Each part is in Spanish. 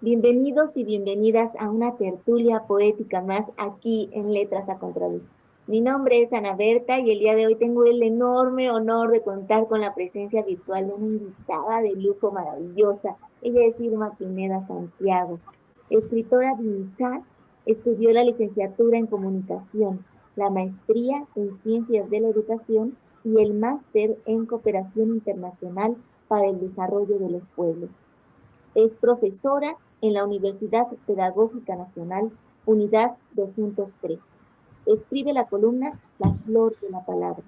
Bienvenidos y bienvenidas a una tertulia poética más aquí en Letras a Contraluz. Mi nombre es Ana Berta y el día de hoy tengo el enorme honor de contar con la presencia virtual de una invitada de lujo maravillosa. Ella es Irma Pineda Santiago, escritora de INSAT, estudió la licenciatura en comunicación, la maestría en ciencias de la educación y el máster en cooperación internacional para el desarrollo de los pueblos. Es profesora en la Universidad Pedagógica Nacional, Unidad 203. Escribe la columna La Flor de la Palabra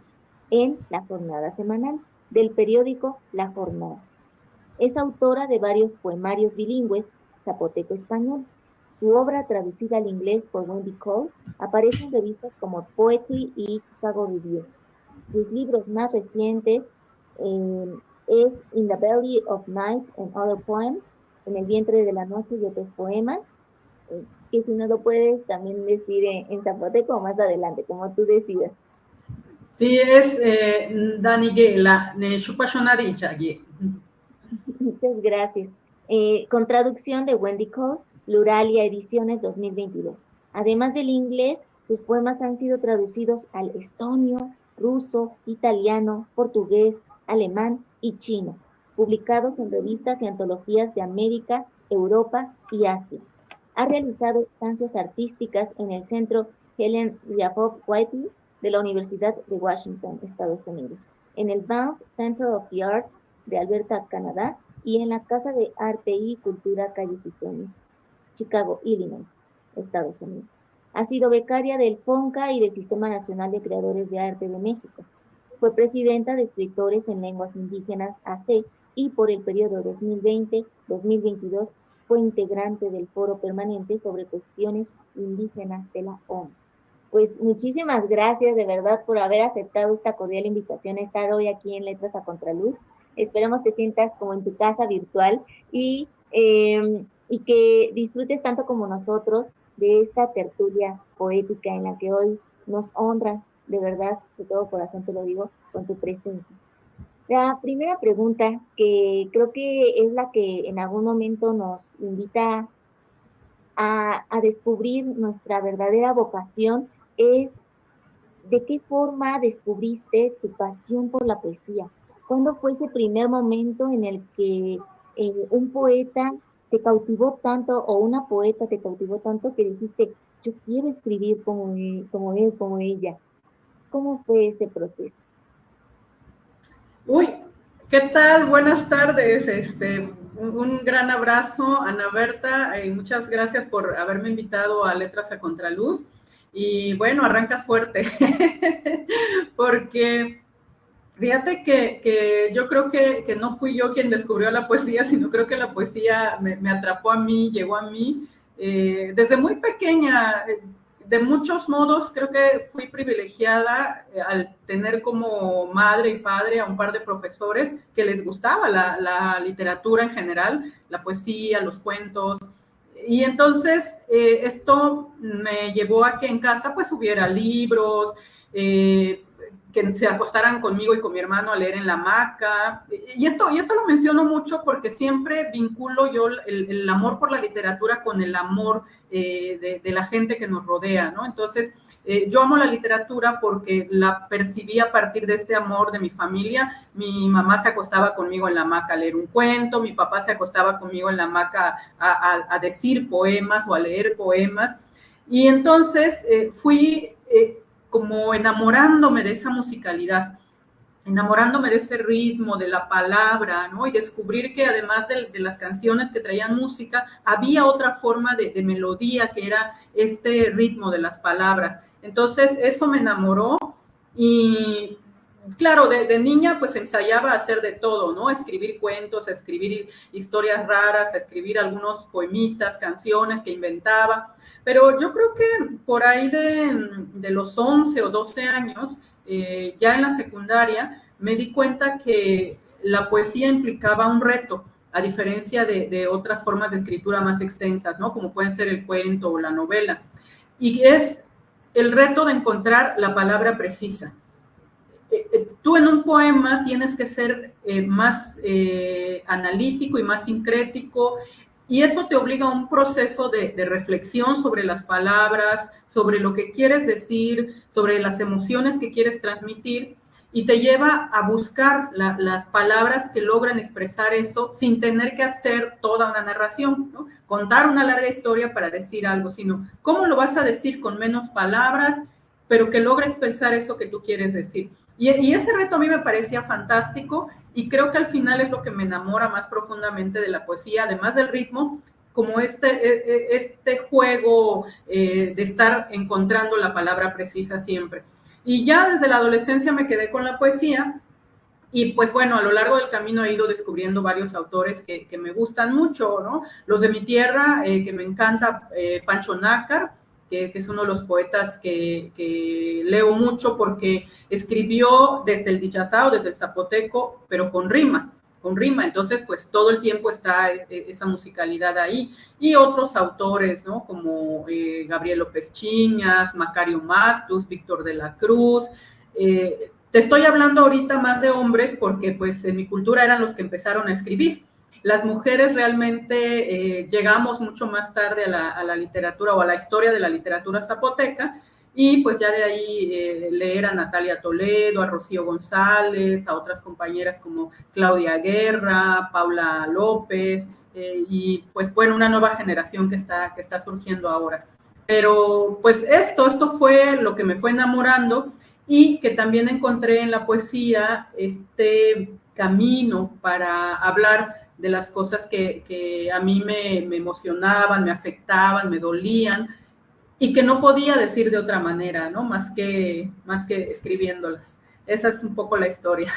en la jornada semanal del periódico La Jornada. Es autora de varios poemarios bilingües zapoteco-español. Su obra, traducida al inglés por Wendy Cole, aparece en revistas como Poetry y Chicago Review. Sus libros más recientes es In the Belly of Night and Other Poems, En el vientre de la noche y otros poemas, que si no lo puedes también decir en zapoteco o más adelante, como tú decidas. Sí, es Dani la Shupashonarichagi. Muchas gracias. Con traducción de Wendy Cole, Pluralia Ediciones 2022. Además del inglés, sus poemas han sido traducidos al estonio, ruso, italiano, portugués, alemán y chino, publicados en revistas y antologías de América, Europa y Asia. Ha realizado estancias artísticas en el Centro Helen Riabov Whiteley de la Universidad de Washington, Estados Unidos, en el Banff Center of the Arts de Alberta, Canadá, y en la Casa de Arte y Cultura Calle Cisonia, Chicago, Illinois, Estados Unidos. Ha sido becaria del FONCA y del Sistema Nacional de Creadores de Arte de México. Fue presidenta de Escritores en Lenguas Indígenas AC y por el periodo 2020-2022 fue integrante del Foro Permanente sobre Cuestiones Indígenas de la ONU. Pues muchísimas gracias de verdad por haber aceptado esta cordial invitación a estar hoy aquí en Letras a Contraluz. Esperemos te sientas como en tu casa virtual y que disfrutes tanto como nosotros de esta tertulia poética en la que hoy nos honras, de verdad, de todo corazón te lo digo, con tu presencia. La primera pregunta, que creo que es la que en algún momento nos invita a descubrir nuestra verdadera vocación, es ¿de qué forma descubriste tu pasión por la poesía? ¿Cuándo fue ese primer momento en el que un poeta te cautivó tanto o una poeta te cautivó tanto que dijiste, yo quiero escribir como él, como ella? ¿Cómo fue ese proceso? Uy, ¿qué tal? Buenas tardes. Un gran abrazo, Ana Berta. Muchas gracias por haberme invitado a Letras a Contraluz. Y bueno, arrancas fuerte, porque fíjate que yo creo que no fui yo quien descubrió la poesía, sino creo que la poesía me atrapó a mí, llegó a mí. Desde muy pequeña, de muchos modos, creo que fui privilegiada al tener como madre y padre a un par de profesores que les gustaba la literatura en general, la poesía, los cuentos. Y entonces esto me llevó a que en casa pues hubiera libros, que se acostaran conmigo y con mi hermano a leer en la hamaca. Y esto lo menciono mucho porque siempre vinculo yo el amor por la literatura con el amor de la gente que nos rodea, ¿no? Entonces, yo amo la literatura porque la percibí a partir de este amor de mi familia. Mi mamá se acostaba conmigo en la hamaca a leer un cuento, mi papá se acostaba conmigo en la hamaca a decir poemas o a leer poemas. Y entonces fui como enamorándome de esa musicalidad, enamorándome de ese ritmo, de la palabra, ¿no? Y descubrir que además de las canciones que traían música, había otra forma de melodía que era este ritmo de las palabras. Entonces eso me enamoró y claro, de niña pues ensayaba a hacer de todo, ¿no? A escribir cuentos, a escribir historias raras, a escribir algunos poemitas, canciones que inventaba. Pero yo creo que por ahí de los 11 o 12 años, ya en la secundaria, me di cuenta que la poesía implicaba un reto, a diferencia de otras formas de escritura más extensas, ¿no? Como pueden ser el cuento o la novela. Y es el reto de encontrar la palabra precisa. Tú en un poema tienes que ser más analítico y más sincrético y eso te obliga a un proceso de reflexión sobre las palabras, sobre lo que quieres decir, sobre las emociones que quieres transmitir, y te lleva a buscar las palabras que logran expresar eso sin tener que hacer toda una narración, ¿no? Contar una larga historia para decir algo, sino cómo lo vas a decir con menos palabras, pero que logra expresar eso que tú quieres decir. Y ese reto a mí me parecía fantástico, y creo que al final es lo que me enamora más profundamente de la poesía, además del ritmo, como este juego de estar encontrando la palabra precisa siempre. Y ya desde la adolescencia me quedé con la poesía, y pues bueno, a lo largo del camino he ido descubriendo varios autores que me gustan mucho, ¿no? Los de mi tierra, que me encanta, Pancho Nácar, que es uno de los poetas que leo mucho porque escribió desde el dichasao, desde el zapoteco, pero con rima, entonces pues todo el tiempo está esa musicalidad ahí. Y otros autores, ¿no? Como Gabriel López Chiñas, Macario Matus, Víctor de la Cruz. Te estoy hablando ahorita más de hombres porque pues en mi cultura eran los que empezaron a escribir. Las mujeres realmente llegamos mucho más tarde a la literatura o a la historia de la literatura zapoteca, y pues ya de ahí leer a Natalia Toledo, a Rocío González, a otras compañeras como Claudia Guerra, Paula López, y pues bueno, una nueva generación que está surgiendo ahora. Pero pues esto fue lo que me fue enamorando, y que también encontré en la poesía este camino para hablar de las cosas que a mí me emocionaban, me afectaban, me dolían, y que no podía decir de otra manera, ¿no? Más que escribiéndolas. Esa es un poco la historia.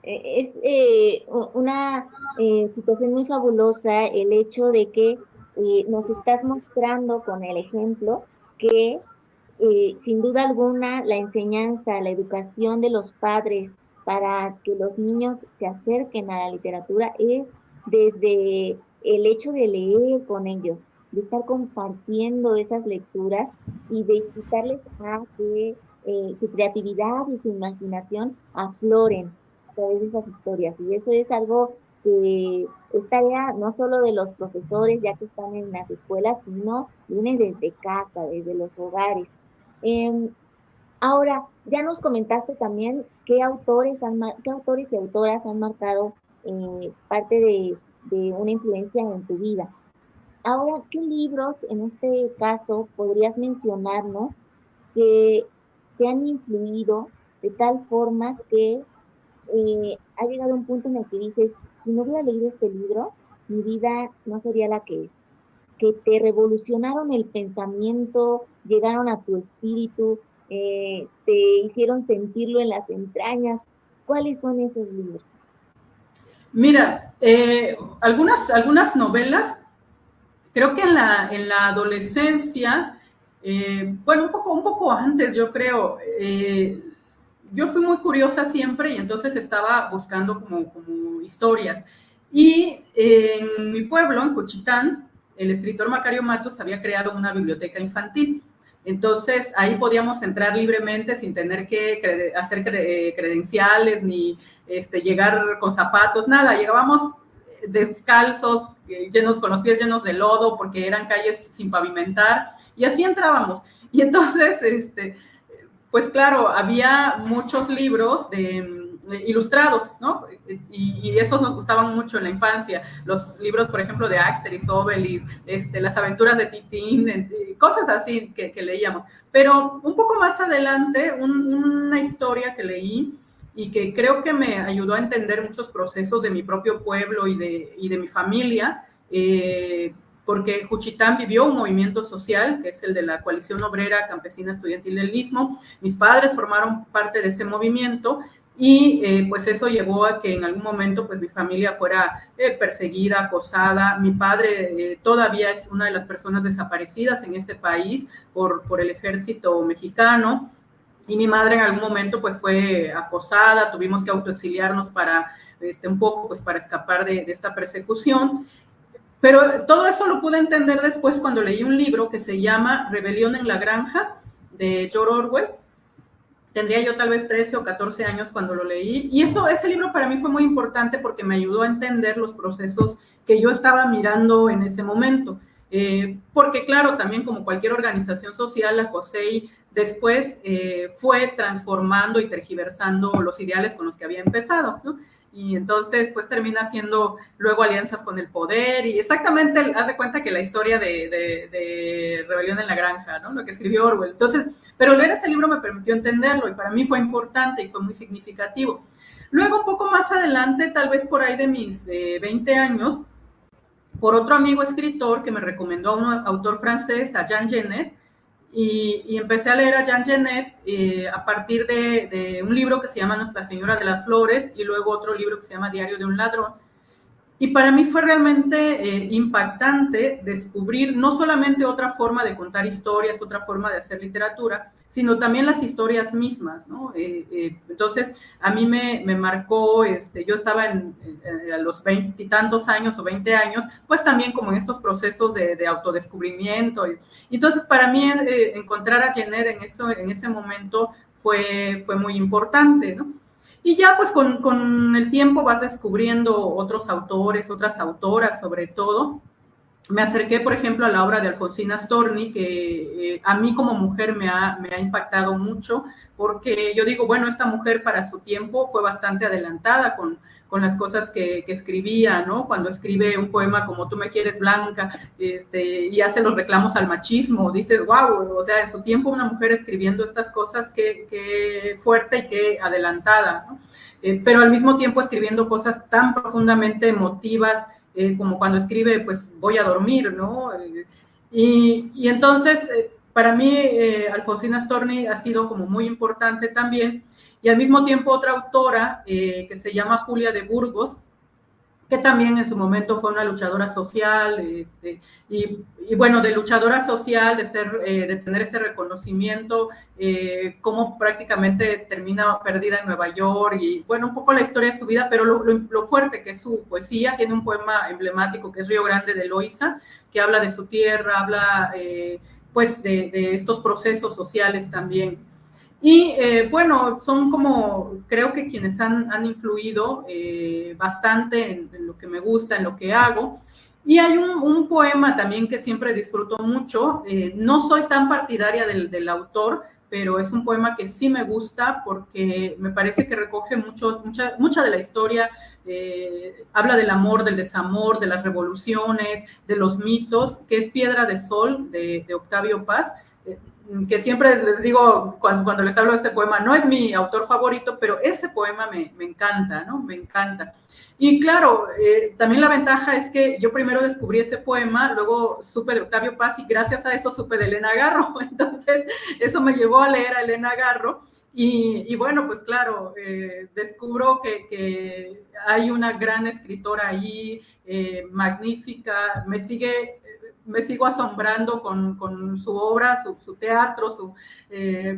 Es una situación muy fabulosa el hecho de que nos estás mostrando con el ejemplo que sin duda alguna la enseñanza, la educación de los padres para que los niños se acerquen a la literatura es desde el hecho de leer con ellos, de estar compartiendo esas lecturas y de invitarles a que su creatividad y su imaginación afloren a través de esas historias. Y eso es algo que es tarea no solo de los profesores ya que están en las escuelas, sino viene desde casa, desde los hogares. Eh, Ahora, ya nos comentaste también qué qué autores y autoras han marcado parte de una influencia en tu vida. Ahora, ¿qué libros en este caso podrías mencionarnos que te han influido de tal forma que ha llegado un punto en el que dices, si no hubiera leído este libro, mi vida no sería la que es? Que te revolucionaron el pensamiento, llegaron a tu espíritu, te hicieron sentirlo en las entrañas. ¿Cuáles son esos libros? Mira, algunas novelas, creo que en la adolescencia, bueno, un poco antes, yo creo, yo fui muy curiosa siempre, y entonces estaba buscando como historias. Y en mi pueblo, en Cochitán, el escritor Macario Matos había creado una biblioteca infantil. Entonces ahí podíamos entrar libremente sin tener que hacer credenciales ni llegar con zapatos, nada. Llegábamos descalzos, con los pies llenos de lodo, porque eran calles sin pavimentar, y así entrábamos. Y entonces, pues claro, había muchos libros ilustrados, ¿no? Y esos nos gustaban mucho en la infancia. Los libros, por ejemplo, de Asterix, Obelix, las aventuras de Tintín, cosas así que leíamos. Pero un poco más adelante, una historia que leí y que creo que me ayudó a entender muchos procesos de mi propio pueblo y de mi familia, porque Juchitán vivió un movimiento social, que es el de la Coalición Obrera Campesina Estudiantil del Istmo. Mis padres formaron parte de ese movimiento, y pues eso llevó a que en algún momento pues mi familia fuera perseguida, acosada. Mi padre todavía es una de las personas desaparecidas en este país por el ejército mexicano, y mi madre en algún momento pues fue acosada, tuvimos que autoexiliarnos para un poco pues para escapar de esta persecución. Pero todo eso lo pude entender después cuando leí un libro que se llama Rebelión en la Granja, de George Orwell. tendría yo tal vez 13 o 14 años cuando lo leí, y ese libro para mí fue muy importante porque me ayudó a entender los procesos que yo estaba mirando en ese momento. Porque claro, también como cualquier organización social, la COSEI después fue transformando y tergiversando los ideales con los que había empezado, ¿no? Y entonces pues termina haciendo luego alianzas con el poder y exactamente haz de cuenta que la historia de Rebelión en la Granja, ¿no? Lo que escribió Orwell. Entonces, pero leer ese libro me permitió entenderlo y para mí fue importante y fue muy significativo. Luego, un poco más adelante, tal vez por ahí de mis 20 años, por otro amigo escritor que me recomendó a un autor francés, a Jean Genet, y empecé a leer a Jean Genet a partir de un libro que se llama Nuestra Señora de las Flores y luego otro libro que se llama Diario de un Ladrón. Y para mí fue realmente impactante descubrir no solamente otra forma de contar historias, otra forma de hacer literatura, sino también las historias mismas, ¿no? Entonces, a mí me marcó, yo estaba a los 20 y tantos años o 20 años, pues también como en estos procesos de autodescubrimiento. Y entonces, para mí, encontrar a Genet en ese momento fue muy importante, ¿no? Y ya pues con el tiempo vas descubriendo otros autores, otras autoras sobre todo. Me acerqué, por ejemplo, a la obra de Alfonsina Storni, que a mí como mujer me ha impactado mucho, porque yo digo, bueno, esta mujer para su tiempo fue bastante adelantada con las cosas que escribía, ¿no? Cuando escribe un poema como Tú me quieres blanca, y hace los reclamos al machismo, dices, wow, o sea, en su tiempo una mujer escribiendo estas cosas, qué fuerte y qué adelantada, ¿no? Pero al mismo tiempo escribiendo cosas tan profundamente emotivas, como cuando escribe, pues voy a dormir, ¿no? Y entonces, para mí, Alfonsina Storni ha sido como muy importante también, y al mismo tiempo otra autora que se llama Julia de Burgos, que también en su momento fue una luchadora social, y bueno, de luchadora social, de tener este reconocimiento, cómo prácticamente termina perdida en Nueva York, y bueno, un poco la historia de su vida, pero lo fuerte que es su poesía. Tiene un poema emblemático que es Río Grande de Loíza, que habla de su tierra, habla pues de estos procesos sociales también. Y bueno, son como, creo que quienes han influido bastante en lo que me gusta, en lo que hago. Y hay un poema también que siempre disfruto mucho. No soy tan partidaria del autor, pero es un poema que sí me gusta porque me parece que recoge mucha de la historia. Habla del amor, del desamor, de las revoluciones, de los mitos, que es Piedra de Sol de Octavio Paz, que siempre les digo cuando les hablo de este poema, no es mi autor favorito, pero ese poema me encanta, ¿no? Me encanta. Y claro, también la ventaja es que yo primero descubrí ese poema, luego supe de Octavio Paz y gracias a eso supe de Elena Garro. Entonces, eso me llevó a leer a Elena Garro. Y bueno, pues claro, descubro que hay una gran escritora ahí, magnífica, me sigo asombrando con su obra, su teatro, su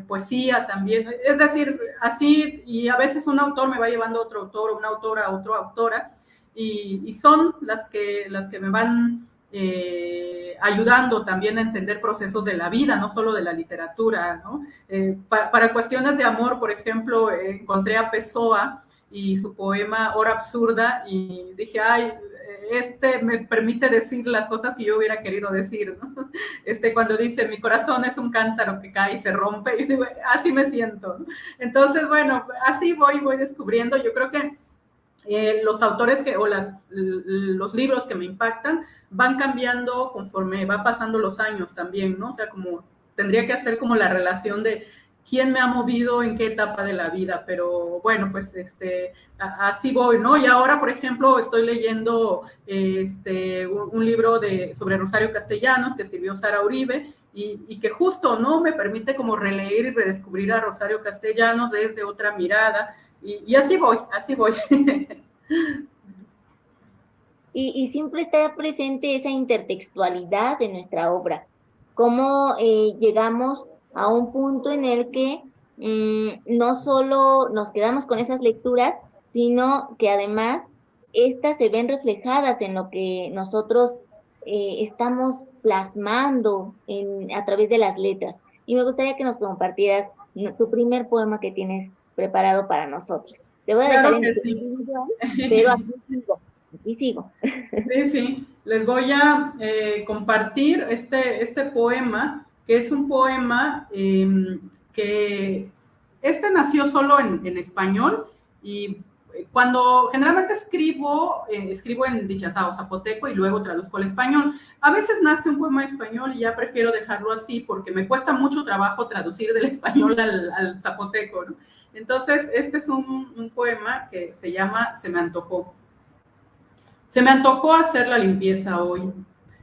poesía también. Es decir, así, y a veces un autor me va llevando a otro autor, una autora a otra autora, y son las que me van ayudando también a entender procesos de la vida, no solo de la literatura, ¿no? Para cuestiones de amor, por ejemplo, encontré a Pessoa y su poema Hora Absurda, y dije, ay, me permite decir las cosas que yo hubiera querido decir, ¿no? Cuando dice, mi corazón es un cántaro que cae y se rompe, y digo, así me siento, ¿no? Entonces, bueno, así voy descubriendo. Yo creo que los autores los libros que me impactan van cambiando conforme va pasando los años también, ¿no? O sea, como tendría que hacer como la relación de quién me ha movido en qué etapa de la vida, pero bueno, pues así voy, ¿no? Y ahora, por ejemplo, estoy leyendo un libro sobre Rosario Castellanos que escribió Sara Uribe, y que justo, ¿no? Me permite como releer y redescubrir a Rosario Castellanos desde otra mirada, y así voy. Y siempre está presente esa intertextualidad de nuestra obra, cómo llegamos a un punto en el que no solo nos quedamos con esas lecturas, sino que además estas se ven reflejadas en lo que nosotros estamos plasmando a través de las letras. Y me gustaría que nos compartieras tu primer poema que tienes preparado para nosotros. Te voy a Claro dejar que en tu sí. individual, pero aquí sigo. Sí, sí. Les voy a compartir este poema, que es un poema que nació solo en español y cuando generalmente escribo en dichazao zapoteco y luego traduzco al español. A veces nace un poema en español y ya prefiero dejarlo así porque me cuesta mucho trabajo traducir del español al zapoteco, ¿no? Entonces, este es un poema que se llama Se me antojó. Se me antojó hacer la limpieza hoy,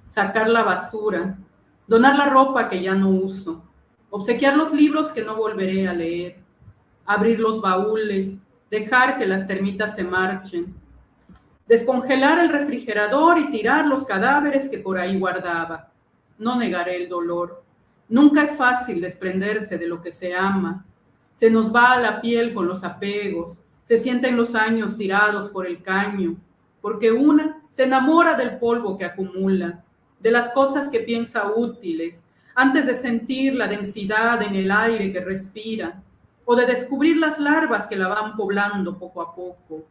sacar la basura, donar la ropa que ya no uso, obsequiar los libros que no volveré a leer, abrir los baúles, dejar que las termitas se marchen, descongelar el refrigerador y tirar los cadáveres que por ahí guardaba. No negaré el dolor. Nunca es fácil desprenderse de lo que se ama. Se nos va a la piel con los apegos, se sienten los años tirados por el caño, porque una se enamora del polvo que acumula, de las cosas que piensa útiles, antes de sentir la densidad en el aire que respira, o de descubrir las larvas que la van poblando poco a poco.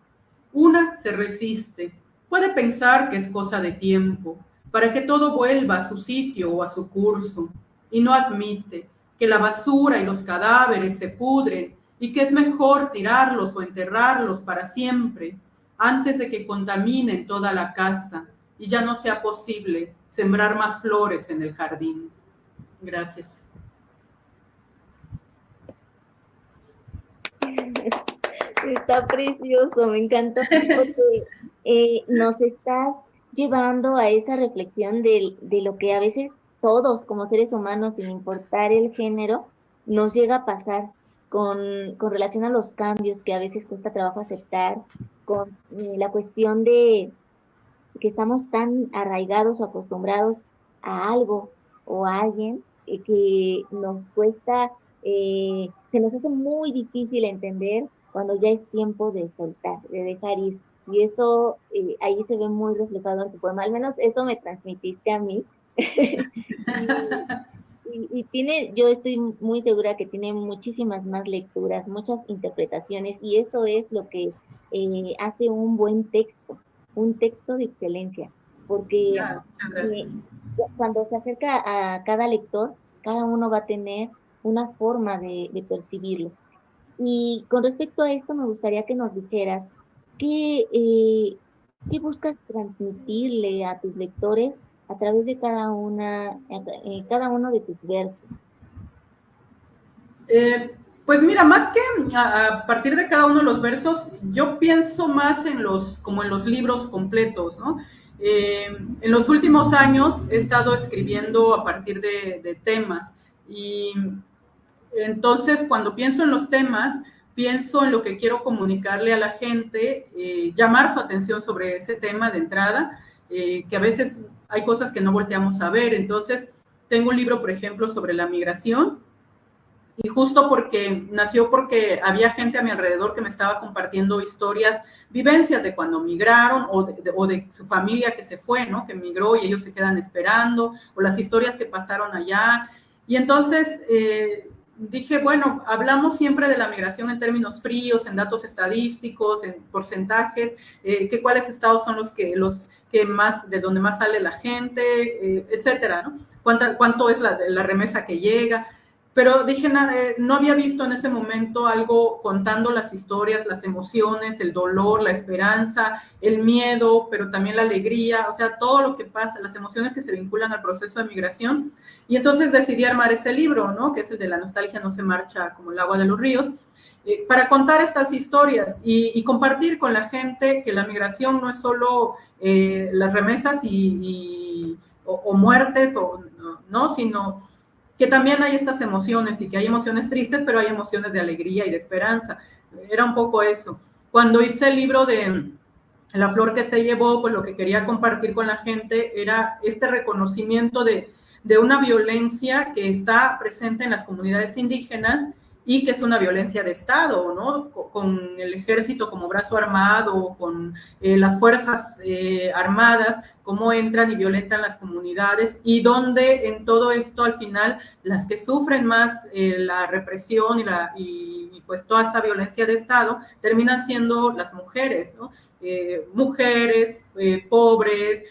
Una se resiste, puede pensar que es cosa de tiempo, para que todo vuelva a su sitio o a su curso, y no admite que la basura y los cadáveres se pudren y que es mejor tirarlos o enterrarlos para siempre, antes de que contaminen toda la casa y ya no sea posible sembrar más flores en el jardín. Gracias. Está precioso, me encantó porque nos estás llevando a esa reflexión de lo que a veces todos como seres humanos, sin importar el género, nos llega a pasar con relación a los cambios que a veces cuesta trabajo aceptar, con la cuestión de que estamos tan arraigados o acostumbrados a algo o a alguien que nos cuesta, se nos hace muy difícil entender cuando ya es tiempo de soltar, de dejar ir. Y eso ahí se ve muy reflejado en tu poema, al menos eso me transmitiste a mí. Y tiene, yo estoy muy segura que tiene muchísimas más lecturas, muchas interpretaciones, y eso es lo que hace un texto de excelencia, porque Muchas gracias. cuando se acerca a cada lector, cada uno va a tener una forma de percibirlo. Y con respecto a esto, me gustaría que nos dijeras qué buscas transmitirle a tus lectores a través de cada uno de tus versos. Pues mira, más que a partir de cada uno de los versos, yo pienso más como en los libros completos, ¿no? En los últimos años he estado escribiendo a partir de temas y entonces cuando pienso en los temas, pienso en lo que quiero comunicarle a la gente, llamar su atención sobre ese tema de entrada, que a veces hay cosas que no volteamos a ver. Entonces, tengo un libro, por ejemplo, sobre la migración, y justo nació porque había gente a mi alrededor que me estaba compartiendo historias, vivencias de cuando migraron o de su familia que se fue, ¿no? Que migró y ellos se quedan esperando, o las historias que pasaron allá. Y entonces dije, bueno, hablamos siempre de la migración en términos fríos, en datos estadísticos, en porcentajes, que cuáles estados son los que más, de donde más sale la gente, etcétera, ¿no? Cuánto es la remesa que llega. Pero dije, no había visto en ese momento algo contando las historias, las emociones, el dolor, la esperanza, el miedo, pero también la alegría, o sea, todo lo que pasa, las emociones que se vinculan al proceso de migración. Y entonces decidí armar ese libro, ¿no? Que es el de La nostalgia no se marcha como el agua de los ríos, para contar estas historias y compartir con la gente que la migración no es solo las remesas o muertes, ¿no? Sino que también hay estas emociones y que hay emociones tristes, pero hay emociones de alegría y de esperanza. Era un poco eso. Cuando hice el libro de La flor que se llevó, pues lo que quería compartir con la gente era este reconocimiento de una violencia que está presente en las comunidades indígenas y que es una violencia de Estado, ¿no? Con el ejército como brazo armado, con las fuerzas armadas, cómo entran y violentan las comunidades, y donde en todo esto al final las que sufren más la represión y pues toda esta violencia de Estado terminan siendo las mujeres, ¿no? Mujeres pobres,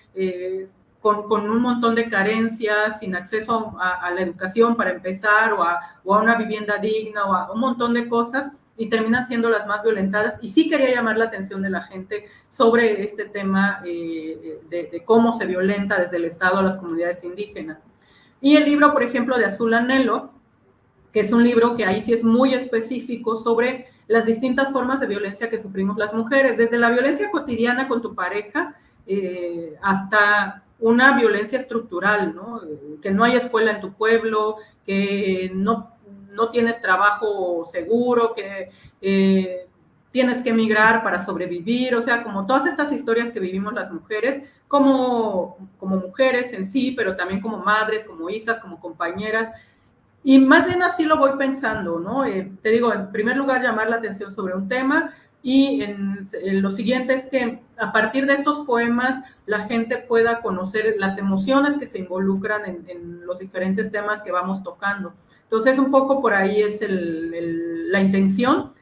con un montón de carencias, sin acceso a la educación para empezar, o a una vivienda digna, o a un montón de cosas, y terminan siendo las más violentadas. Y sí quería llamar la atención de la gente sobre este tema de cómo se violenta desde el Estado a las comunidades indígenas. Y el libro, por ejemplo, de Azul Anhelo, que es un libro que ahí sí es muy específico sobre las distintas formas de violencia que sufrimos las mujeres, desde la violencia cotidiana con tu pareja hasta una violencia estructural, ¿no? Que no hay escuela en tu pueblo, que no tienes trabajo seguro, que tienes que emigrar para sobrevivir, o sea, como todas estas historias que vivimos las mujeres, como mujeres en sí, pero también como madres, como hijas, como compañeras. Y más bien así lo voy pensando, ¿no? Te digo, en primer lugar, llamar la atención sobre un tema, y en lo siguiente es que a partir de estos poemas la gente pueda conocer las emociones que se involucran en los diferentes temas que vamos tocando. Entonces, un poco por ahí es la intención.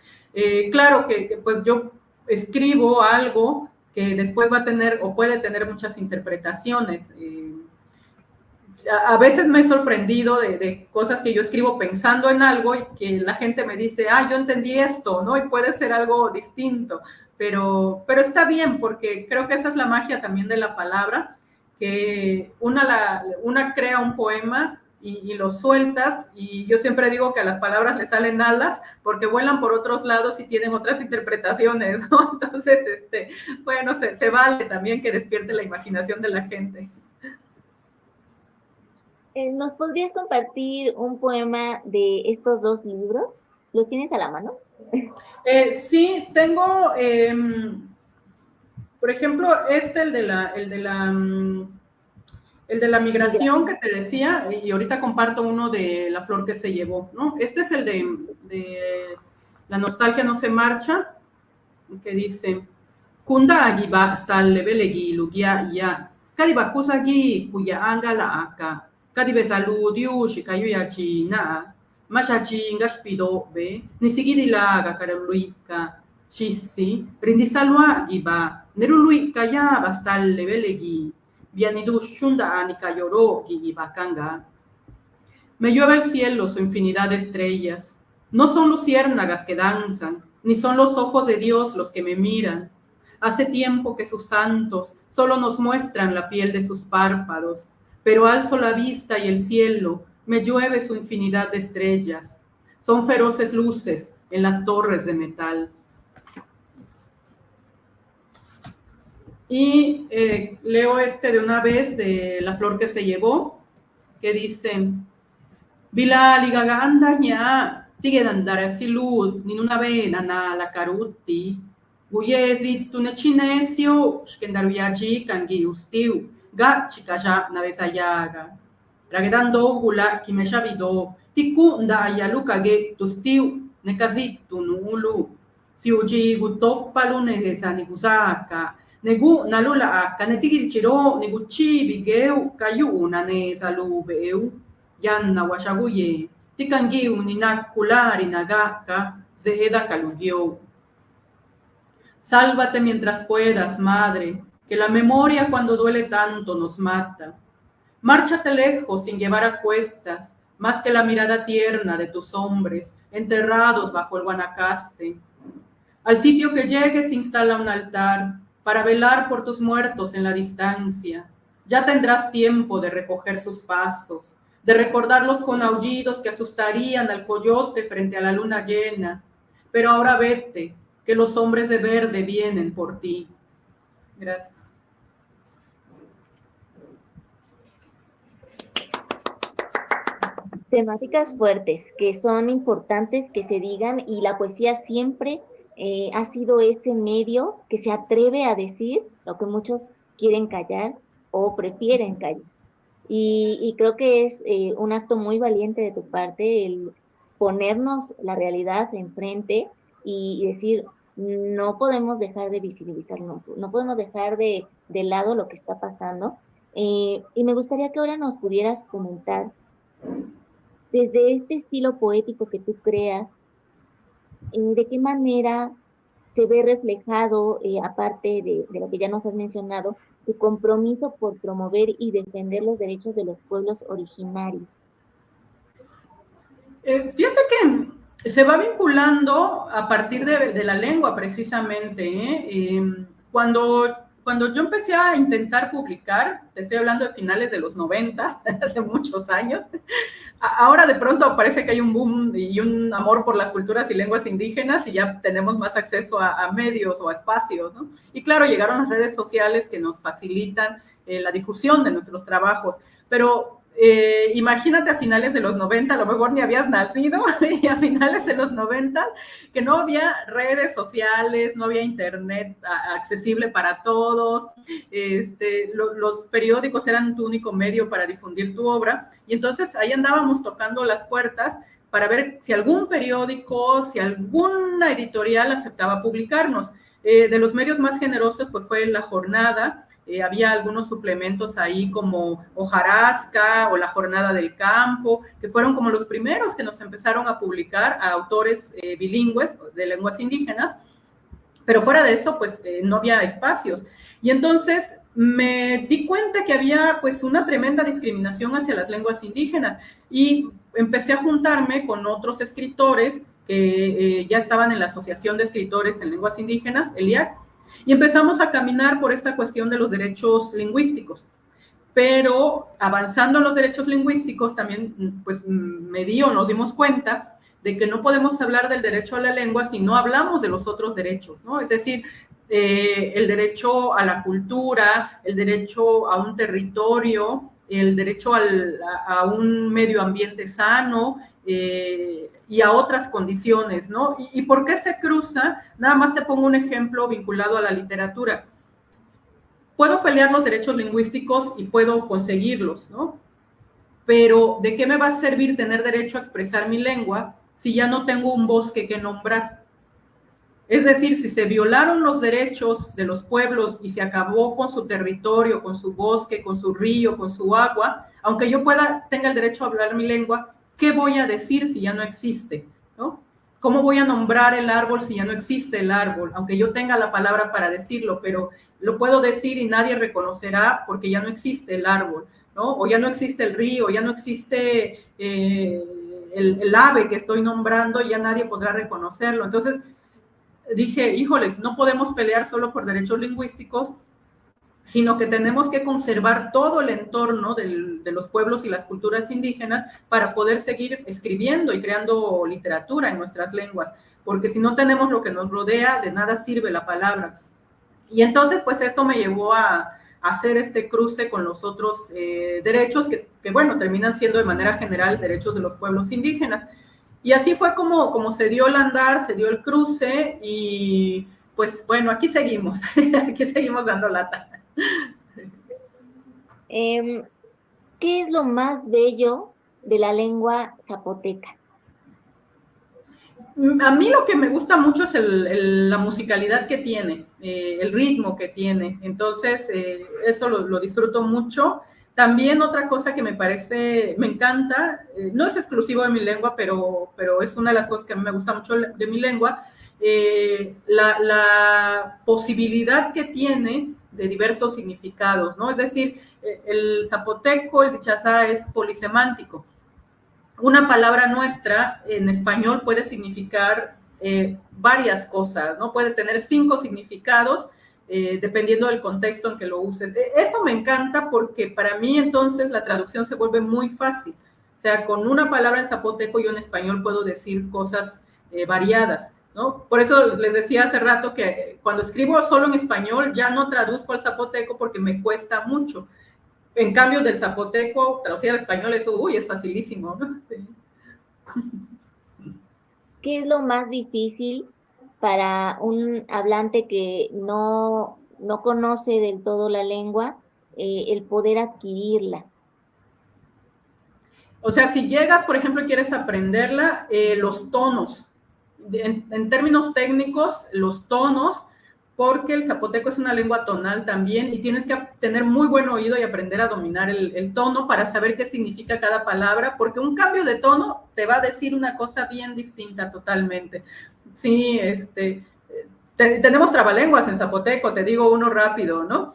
Claro que pues yo escribo algo que después va a tener o puede tener muchas interpretaciones. A veces me he sorprendido de cosas que yo escribo pensando en algo y que la gente me dice, yo entendí esto, ¿no? Y puede ser algo distinto, pero está bien, porque creo que esa es la magia también de la palabra, que una crea un poema y lo sueltas, y yo siempre digo que a las palabras le salen alas porque vuelan por otros lados y tienen otras interpretaciones, ¿no? Entonces, bueno, se vale también que despierte la imaginación de la gente. ¿Nos podrías compartir un poema de estos dos libros? ¿Lo tienes a la mano? Sí, tengo, por ejemplo, el de la migración que te decía, y ahorita comparto uno de La flor que se llevó, ¿no? Este es el de La nostalgia no se marcha, que dice, Kunda agiba hasta el levelegi lugia ya, kadiba kusagi kuya anga la aka, kadibe saludiu shikayuya china, mashachi ngaspido be, nisigidi la gakaruluika, shisi, rindisalwa giba, neruluika ya hasta el levelegi, vianidu shunda anika yoro gigibakanga. Me llueve el cielo su infinidad de estrellas. No son luciérnagas que danzan, ni son los ojos de Dios los que me miran. Hace tiempo que sus santos solo nos muestran la piel de sus párpados, pero alzo la vista y el cielo me llueve su infinidad de estrellas. Son feroces luces en las torres de metal. Y leo de una vez de La flor que se llevó, que dice, Bila ligaganda nya tigedandara silud ninuna vena na la caruti guyesi tunechinesio shkendaruyachi kangi ustiu ga chikaya navesayaga ragedando gula kimeshavido tiku nda ayaluka ge tustiu nekazitu nulu siuji gutoppalu negesani gusaka negu nalula aka netigilchiro neguchi bigeu kayuna ne salubeu Yanna washaguye, tikangiu ninakulari nagaka, zeda kalugyo. Sálvate mientras puedas, madre, que la memoria cuando duele tanto nos mata. Márchate lejos sin llevar a cuestas, más que la mirada tierna de tus hombres, enterrados bajo el Guanacaste. Al sitio que llegues instala un altar para velar por tus muertos en la distancia. Ya tendrás tiempo de recoger sus pasos, de recordarlos con aullidos que asustarían al coyote frente a la luna llena. Pero ahora vete, que los hombres de verde vienen por ti. Gracias. Temáticas fuertes que son importantes que se digan, y la poesía siempre ha sido ese medio que se atreve a decir lo que muchos quieren callar o prefieren callar. Y creo que es un acto muy valiente de tu parte el ponernos la realidad enfrente y decir, no podemos dejar de visibilizarlo, no podemos dejar de lado lo que está pasando. Y me gustaría que ahora nos pudieras comentar, desde este estilo poético que tú creas, de qué manera se ve reflejado, aparte de lo que ya nos has mencionado, tu compromiso por promover y defender los derechos de los pueblos originarios. Fíjate que se va vinculando a partir de la lengua precisamente. Cuando yo empecé a intentar publicar, te estoy hablando de finales de los 90, hace muchos años, ahora de pronto parece que hay un boom y un amor por las culturas y lenguas indígenas y ya tenemos más acceso a medios o a espacios, ¿no? Y claro, llegaron las redes sociales que nos facilitan la difusión de nuestros trabajos, pero imagínate a finales de los 90, a lo mejor ni habías nacido, y a finales de los 90, que no había redes sociales, no había internet accesible para todos, los periódicos eran tu único medio para difundir tu obra, y entonces ahí andábamos tocando las puertas para ver si algún periódico, si alguna editorial aceptaba publicarnos. De los medios más generosos, pues fue La Jornada. Había algunos suplementos ahí como Hojarasca o La Jornada del Campo, que fueron como los primeros que nos empezaron a publicar a autores bilingües de lenguas indígenas, pero fuera de eso, pues no había espacios. Y entonces me di cuenta que había pues una tremenda discriminación hacia las lenguas indígenas y empecé a juntarme con otros escritores que ya estaban en la Asociación de Escritores en Lenguas Indígenas, ELIAC, y empezamos a caminar por esta cuestión de los derechos lingüísticos. Pero avanzando en los derechos lingüísticos también pues nos dimos cuenta de que no podemos hablar del derecho a la lengua si no hablamos de los otros derechos, ¿no? Es decir, el derecho a la cultura, el derecho a un territorio, el derecho a un medio ambiente sano, y a otras condiciones, ¿no? ¿Y por qué se cruza? Nada más te pongo un ejemplo vinculado a la literatura. Puedo pelear los derechos lingüísticos y puedo conseguirlos, ¿no? Pero ¿de qué me va a servir tener derecho a expresar mi lengua si ya no tengo un bosque que nombrar? Es decir, si se violaron los derechos de los pueblos y se acabó con su territorio, con su bosque, con su río, con su agua, aunque yo tenga el derecho a hablar mi lengua, ¿qué voy a decir si ya no existe? ¿No? ¿Cómo voy a nombrar el árbol si ya no existe el árbol? Aunque yo tenga la palabra para decirlo, pero lo puedo decir y nadie reconocerá porque ya no existe el árbol, ¿no? O ya no existe el río, ya no existe el ave que estoy nombrando, y ya nadie podrá reconocerlo. Entonces dije, híjoles, no podemos pelear solo por derechos lingüísticos, sino que tenemos que conservar todo el entorno de los pueblos y las culturas indígenas para poder seguir escribiendo y creando literatura en nuestras lenguas, porque si no tenemos lo que nos rodea, de nada sirve la palabra. Y entonces, pues eso me llevó a hacer este cruce con los otros derechos que, bueno, terminan siendo de manera general derechos de los pueblos indígenas. Y así fue como se dio el andar, se dio el cruce, y pues bueno, aquí seguimos, aquí seguimos dando lata. ¿Qué es lo más bello de la lengua zapoteca? A mí lo que me gusta mucho es la musicalidad que tiene, el ritmo que tiene. Entonces, eso lo disfruto mucho. También otra cosa que me encanta, no es exclusivo de mi lengua, pero es una de las cosas que a mí me gusta mucho de mi lengua, la posibilidad que tiene de diversos significados, ¿no? Es decir, el zapoteco, el dichazá es polisemántico. Una palabra nuestra en español puede significar varias cosas, ¿no? Puede tener 5 significados dependiendo del contexto en que lo uses. Eso me encanta porque para mí entonces la traducción se vuelve muy fácil. O sea, con una palabra en zapoteco yo en español puedo decir cosas variadas, ¿no? Por eso les decía hace rato que cuando escribo solo en español ya no traduzco al zapoteco porque me cuesta mucho. En cambio, del zapoteco, traducir al español, eso, es facilísimo, ¿no? Sí. ¿Qué es lo más difícil para un hablante que no conoce del todo la lengua, el poder adquirirla? O sea, si llegas, por ejemplo, y quieres aprenderla, los tonos, en términos técnicos, los tonos, porque el zapoteco es una lengua tonal también y tienes que tener muy buen oído y aprender a dominar el tono para saber qué significa cada palabra, porque un cambio de tono te va a decir una cosa bien distinta totalmente. Sí, tenemos trabalenguas en zapoteco, te digo uno rápido, ¿no?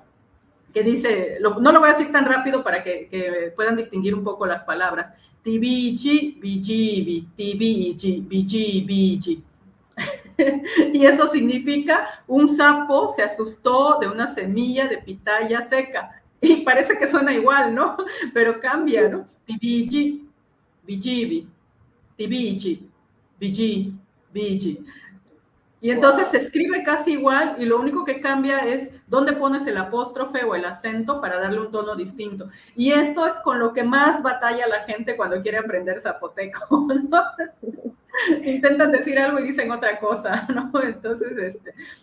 Que dice, no lo voy a decir tan rápido para que puedan distinguir un poco las palabras. Tibichi, bijibi, tibichi, bijibi. Y eso significa un sapo se asustó de una semilla de pitaya seca. Y parece que suena igual, ¿no? Pero cambia, ¿no? Tibichi, bijibi, tibichi, biji, biji. Y entonces se escribe casi igual y lo único que cambia es dónde pones el apóstrofe o el acento para darle un tono distinto. Y eso es con lo que más batalla la gente cuando quiere aprender zapoteco, ¿no? Intentan decir algo y dicen otra cosa, ¿no? Entonces,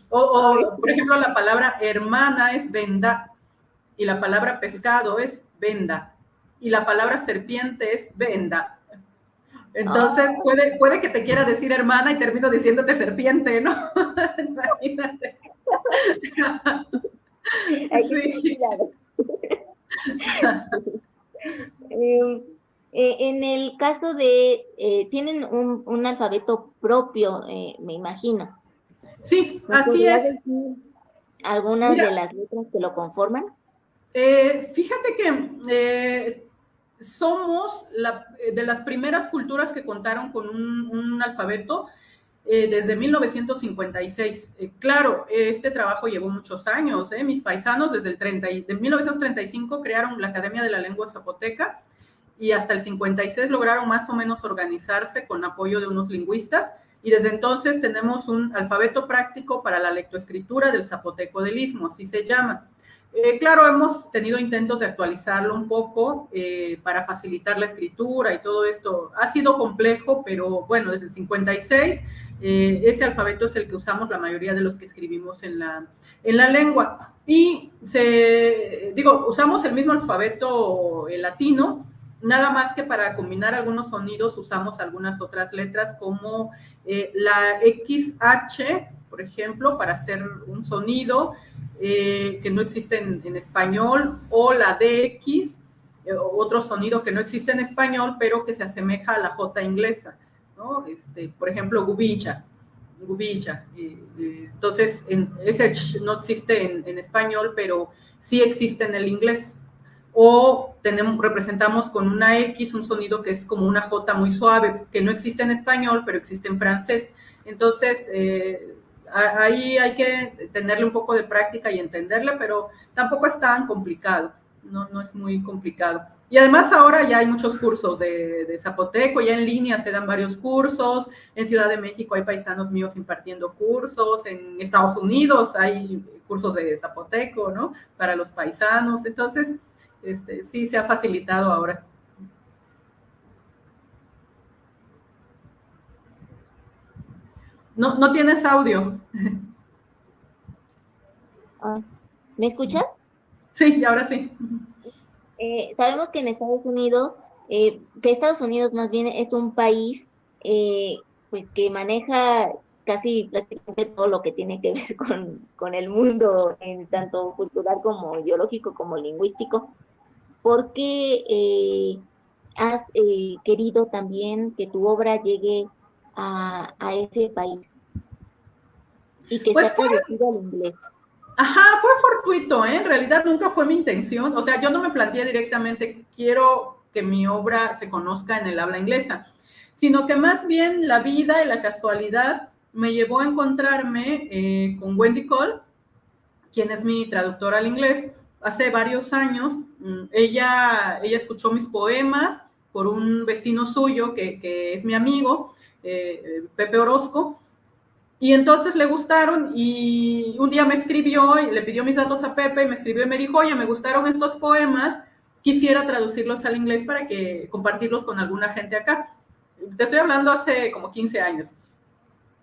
por ejemplo, la palabra hermana es venda y la palabra pescado es venda y la palabra serpiente es venda. Entonces, puede que te quiera decir hermana y termino diciéndote serpiente, ¿no? Imagínate. Sí. En el caso de, tienen un alfabeto propio, me imagino. Sí, así es. Decir algunas de las letras que lo conforman? Fíjate que somos de las primeras culturas que contaron con un alfabeto desde 1956. Claro, este trabajo llevó muchos años. Mis paisanos desde de 1935 crearon la Academia de la Lengua Zapoteca y hasta el 56 lograron más o menos organizarse con apoyo de unos lingüistas y desde entonces tenemos un alfabeto práctico para la lectoescritura del zapoteco del Istmo, así se llama. Claro, hemos tenido intentos de actualizarlo un poco para facilitar la escritura y todo esto. Ha sido complejo, pero bueno, desde el 56 ese alfabeto es el que usamos la mayoría de los que escribimos en la lengua. Y usamos el mismo alfabeto latino, nada más que para combinar algunos sonidos usamos algunas otras letras como la XH, por ejemplo, para hacer un sonido que no existe en español, o la DX, otro sonido que no existe en español, pero que se asemeja a la J inglesa, ¿no? Por ejemplo, gubicha. Entonces, ese no existe en español, pero sí existe en el inglés. O representamos con una X un sonido que es como una J muy suave, que no existe en español, pero existe en francés. Entonces, ahí hay que tenerle un poco de práctica y entenderle, pero tampoco es tan complicado, no es muy complicado. Y además ahora ya hay muchos cursos de zapoteco, ya en línea se dan varios cursos, en Ciudad de México hay paisanos míos impartiendo cursos, en Estados Unidos hay cursos de zapoteco, ¿no? Para los paisanos, entonces sí se ha facilitado ahora. No tienes audio. ¿Me escuchas? Sí, ahora sí. Sabemos que en Estados Unidos, más bien es un país pues que maneja casi prácticamente todo lo que tiene que ver con el mundo, en tanto cultural como ideológico como lingüístico. ¿Por qué has querido también que tu obra llegue a ese país y que sea traducida al inglés? Ajá, fue fortuito, ¿eh? En realidad nunca fue mi intención. O sea, yo no me planteé directamente, quiero que mi obra se conozca en el habla inglesa, sino que más bien la vida y la casualidad me llevó a encontrarme con Wendy Cole, quien es mi traductora al inglés, hace varios años. Ella escuchó mis poemas por un vecino suyo que es mi amigo, Pepe Orozco, y entonces le gustaron y un día me escribió y le pidió mis datos a Pepe y me escribió y me dijo, oye, me gustaron estos poemas, quisiera traducirlos al inglés para que compartirlos con alguna gente acá. Te estoy hablando hace como 15 años.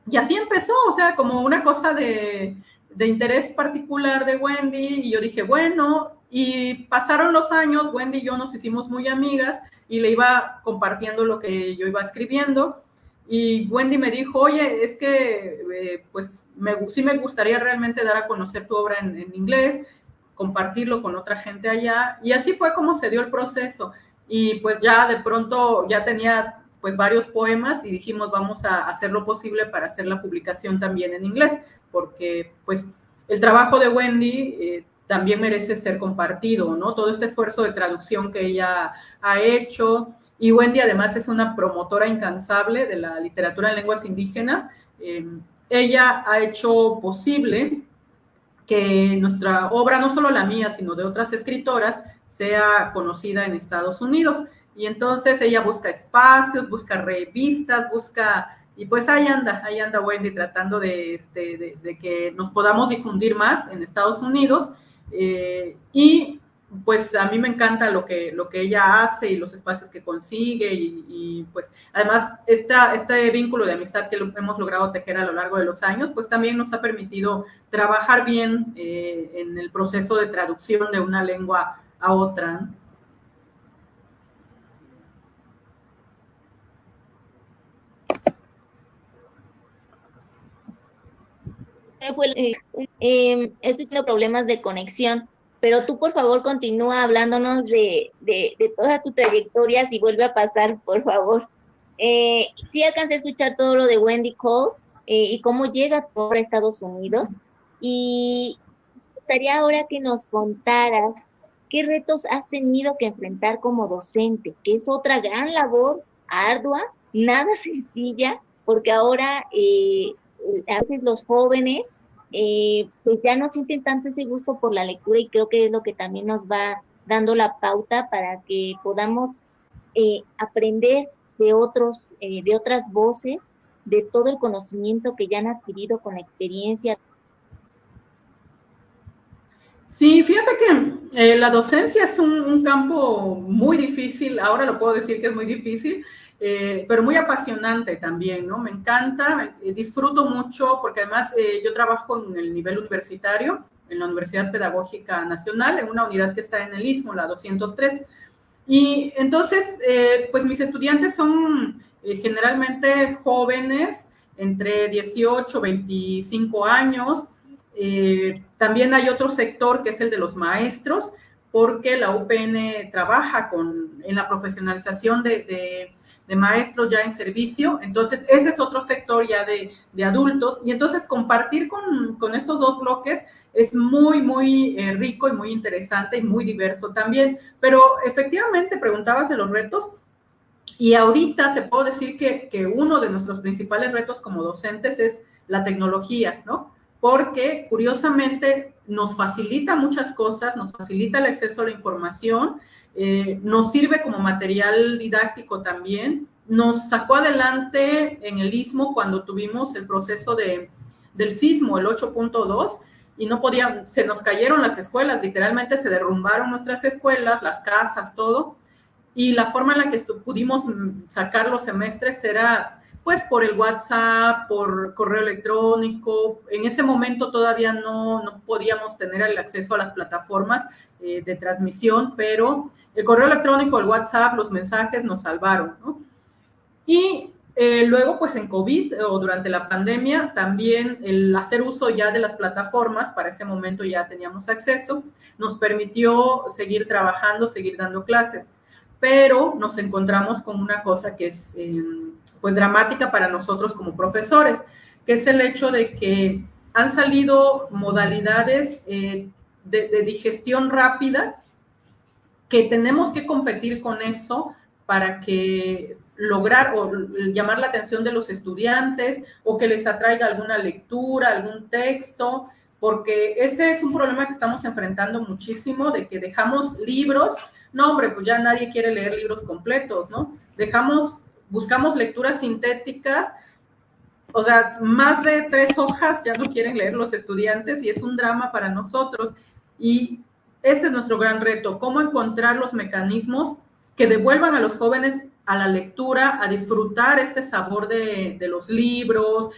Y así empezó, o sea, como una cosa de interés particular de Wendy, y yo dije, bueno, Y pasaron los años, Wendy y yo nos hicimos muy amigas y le iba compartiendo lo que yo iba escribiendo. Y Wendy me dijo, oye, es que pues sí me gustaría realmente dar a conocer tu obra en inglés, compartirlo con otra gente allá. Y así fue como se dio el proceso. Y pues ya de pronto ya tenía pues varios poemas y dijimos vamos a hacer lo posible para hacer la publicación también en inglés, porque pues el trabajo de Wendy también merece ser compartido, ¿no? Todo este esfuerzo de traducción que ella ha hecho. Y Wendy además es una promotora incansable de la literatura en lenguas indígenas. Ella ha hecho posible que nuestra obra, no solo la mía, sino de otras escritoras, sea conocida en Estados Unidos. Y entonces ella busca espacios, busca revistas, y pues ahí anda Wendy tratando de que nos podamos difundir más en Estados Unidos. Y pues a mí me encanta lo que ella hace y los espacios que consigue y pues además este vínculo de amistad que hemos logrado tejer a lo largo de los años, pues también nos ha permitido trabajar bien en el proceso de traducción de una lengua a otra. Estoy teniendo problemas de conexión, pero tú por favor continúa hablándonos de toda tu trayectoria, si vuelve a pasar, por favor. Sí alcancé a escuchar todo lo de Wendy Cole y cómo llega por Estados Unidos, y me gustaría ahora que nos contaras qué retos has tenido que enfrentar como docente, que es otra gran labor, ardua, nada sencilla, porque ahora a veces los jóvenes pues ya no sienten tanto ese gusto por la lectura, y creo que es lo que también nos va dando la pauta para que podamos aprender de otras voces, de todo el conocimiento que ya han adquirido con la experiencia. Sí, fíjate que la docencia es un campo muy difícil, ahora lo puedo decir que es muy difícil, pero muy apasionante también, ¿no? Me encanta, disfruto mucho, porque además yo trabajo en el nivel universitario, en la Universidad Pedagógica Nacional, en una unidad que está en el Istmo, la 203, y entonces, pues mis estudiantes son generalmente jóvenes, entre 18, 25 años. También hay otro sector que es el de los maestros, porque la UPN trabaja en la profesionalización de maestros ya en servicio. Entonces, ese es otro sector ya de adultos. Y entonces, compartir con estos dos bloques es muy, muy rico y muy interesante y muy diverso también. Pero efectivamente, preguntabas de los retos. Y ahorita te puedo decir que uno de nuestros principales retos como docentes es la tecnología, ¿no? Porque curiosamente nos facilita muchas cosas, nos facilita el acceso a la información, nos sirve como material didáctico también, nos sacó adelante en el Istmo cuando tuvimos el proceso del sismo, el 8.2, y no podían, se nos cayeron las escuelas, literalmente se derrumbaron nuestras escuelas, las casas, todo, y la forma en la que pudimos sacar los semestres era pues por el WhatsApp, por correo electrónico. En ese momento todavía no podíamos tener el acceso a las plataformas de transmisión, pero el correo electrónico, el WhatsApp, los mensajes nos salvaron, ¿no? Y luego, pues en COVID o durante la pandemia, también el hacer uso ya de las plataformas, para ese momento ya teníamos acceso, nos permitió seguir trabajando, seguir dando clases. Pero nos encontramos con una cosa que es pues dramática para nosotros como profesores, que es el hecho de que han salido modalidades de digestión rápida, que tenemos que competir con eso para que lograr o llamar la atención de los estudiantes, o que les atraiga alguna lectura, algún texto, porque ese es un problema que estamos enfrentando muchísimo, de que dejamos libros. No, hombre, pues ya nadie quiere leer libros completos, ¿no? Buscamos lecturas sintéticas, o sea, más de 3 hojas ya no quieren leer los estudiantes, y es un drama para nosotros. Y ese es nuestro gran reto, cómo encontrar los mecanismos que devuelvan a los jóvenes a la lectura, a disfrutar este sabor de los libros,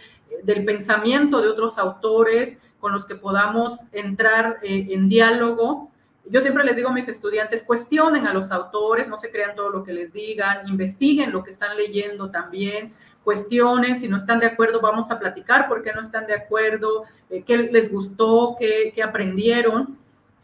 del pensamiento de otros autores con los que podamos entrar en diálogo. yo siempre les digo a mis estudiantes, cuestionen a los autores, no se crean todo lo que les digan, investiguen lo que están leyendo también, cuestionen, si no están de acuerdo, vamos a platicar por qué no están de acuerdo, qué les gustó, qué aprendieron.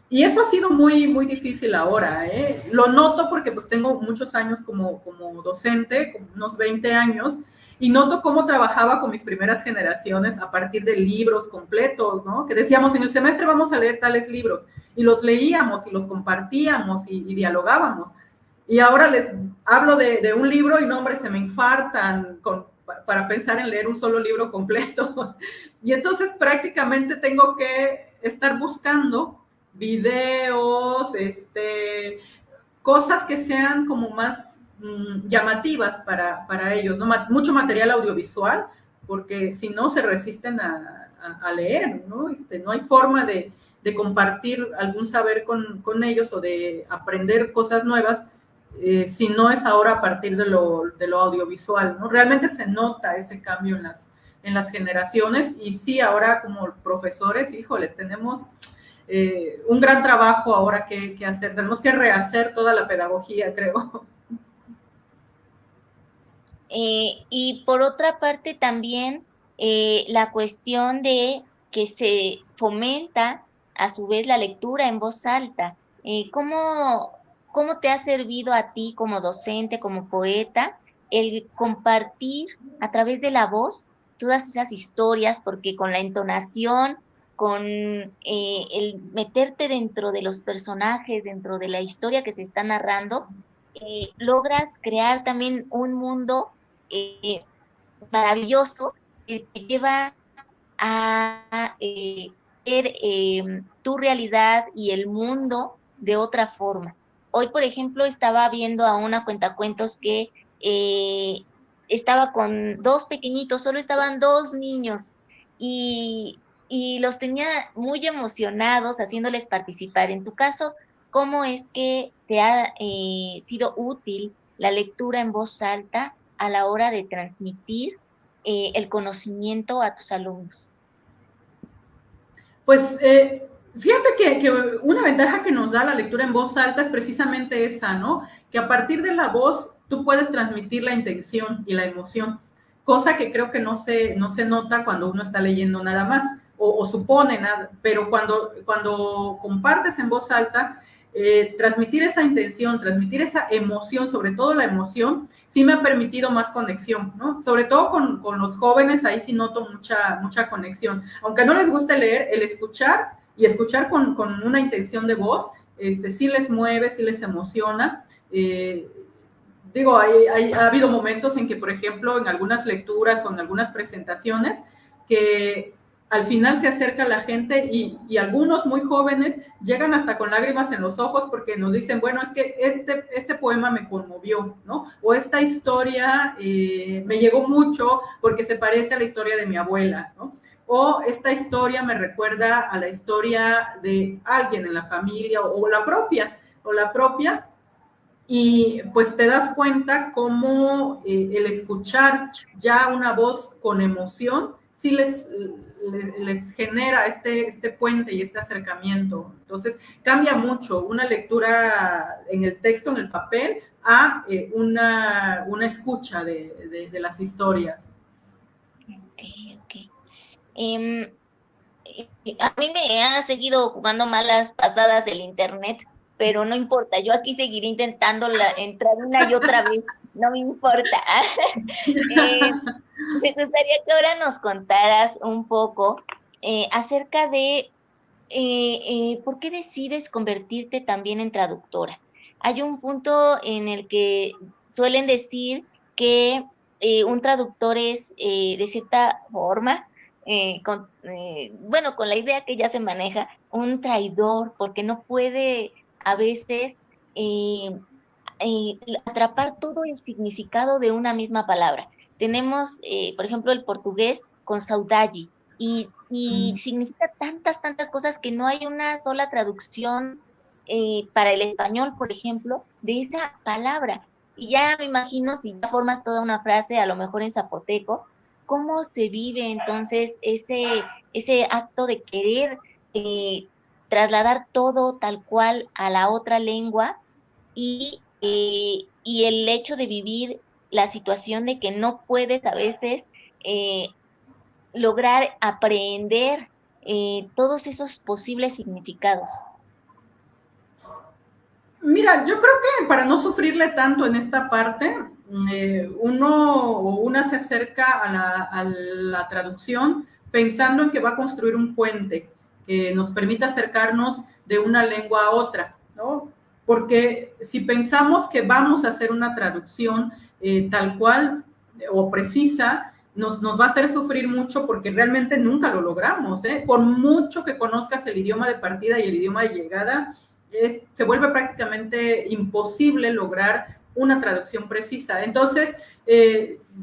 Y eso ha sido muy, muy difícil ahora, ¿eh? Lo noto porque pues tengo muchos años como docente, como unos 20 años, y noto cómo trabajaba con mis primeras generaciones a partir de libros completos, ¿no? Que decíamos, en el semestre vamos a leer tales libros, y los leíamos, y los compartíamos, y dialogábamos. Y ahora les hablo de un libro y no, hombre, se me infartan para pensar en leer un solo libro completo. Y entonces prácticamente tengo que estar buscando videos, cosas que sean como más llamativas para ellos, ¿no? Mucho material audiovisual, porque si no se resisten a leer, ¿no? No hay forma de compartir algún saber con ellos o de aprender cosas nuevas si no es ahora a partir de lo audiovisual, ¿no? Realmente se nota ese cambio en las generaciones y sí, ahora como profesores, híjoles, tenemos un gran trabajo ahora que hacer. Tenemos que rehacer toda la pedagogía, creo. Y por otra parte también la cuestión de que se fomenta a su vez la lectura en voz alta. ¿Cómo te ha servido a ti como docente, como poeta, el compartir a través de la voz todas esas historias? Porque con la entonación, con el meterte dentro de los personajes, dentro de la historia que se está narrando, logras crear también un mundo eh, maravilloso que te lleva a ver tu realidad y el mundo de otra forma. Hoy, por ejemplo, estaba viendo a una cuentacuentos que eh, estaba con dos pequeñitos, solo estaban dos niños y los tenía muy emocionados haciéndoles participar. En tu caso, ¿cómo es que te ha sido útil la lectura en voz alta a la hora de transmitir el conocimiento a tus alumnos? Pues fíjate que una ventaja que nos da la lectura en voz alta es precisamente esa, ¿no? Que a partir de la voz tú puedes transmitir la intención y la emoción, cosa que creo que no se nota cuando uno está leyendo nada más o supone nada, pero cuando compartes en voz alta, transmitir esa intención, transmitir esa emoción, sobre todo la emoción, sí me ha permitido más conexión, ¿no? Sobre todo con los jóvenes, ahí sí noto mucha conexión. Aunque no les guste leer, el escuchar y escuchar con una intención de voz, sí les mueve, sí les emociona. Digo, ha habido momentos en que, por ejemplo, en algunas lecturas o en algunas presentaciones, que al final se acerca la gente y algunos muy jóvenes llegan hasta con lágrimas en los ojos porque nos dicen, bueno, es que ese poema me conmovió, ¿no? O esta historia me llegó mucho porque se parece a la historia de mi abuela, ¿no? O esta historia me recuerda a la historia de alguien en la familia o la propia, y pues te das cuenta cómo el escuchar ya una voz con emoción sí les genera este puente y este acercamiento. Entonces cambia mucho una lectura en el texto, en el papel, a una escucha de las historias. Ok, ok. Em, a mí me ha seguido jugando malas pasadas el internet, pero no importa, yo aquí seguiré intentando entrar una y otra vez, no me importa. Me gustaría que ahora nos contaras un poco acerca de por qué decides convertirte también en traductora. Hay un punto en el que suelen decir que un traductor es de cierta forma, bueno, con la idea que ya se maneja, un traidor, porque no puede a veces eh, atrapar todo el significado de una misma palabra. Tenemos, por ejemplo, el portugués con saudade y significa tantas cosas que no hay una sola traducción para el español, por ejemplo, de esa palabra. Y ya me imagino si ya formas toda una frase, a lo mejor en zapoteco, ¿cómo se vive entonces ese acto de querer trasladar todo tal cual a la otra lengua y el hecho de vivir la situación de que no puedes a veces eh, lograr aprehender todos esos posibles significados. Mira, yo creo que para no sufrirle tanto en esta parte, uno o una se acerca a la traducción pensando en que va a construir un puente que nos permita acercarnos de una lengua a otra, ¿no? Porque si pensamos que vamos a hacer una traducción tal cual o precisa, nos va a hacer sufrir mucho porque realmente nunca lo logramos, ¿eh? Por mucho que conozcas el idioma de partida y el idioma de llegada, se vuelve prácticamente imposible lograr una traducción precisa. Entonces,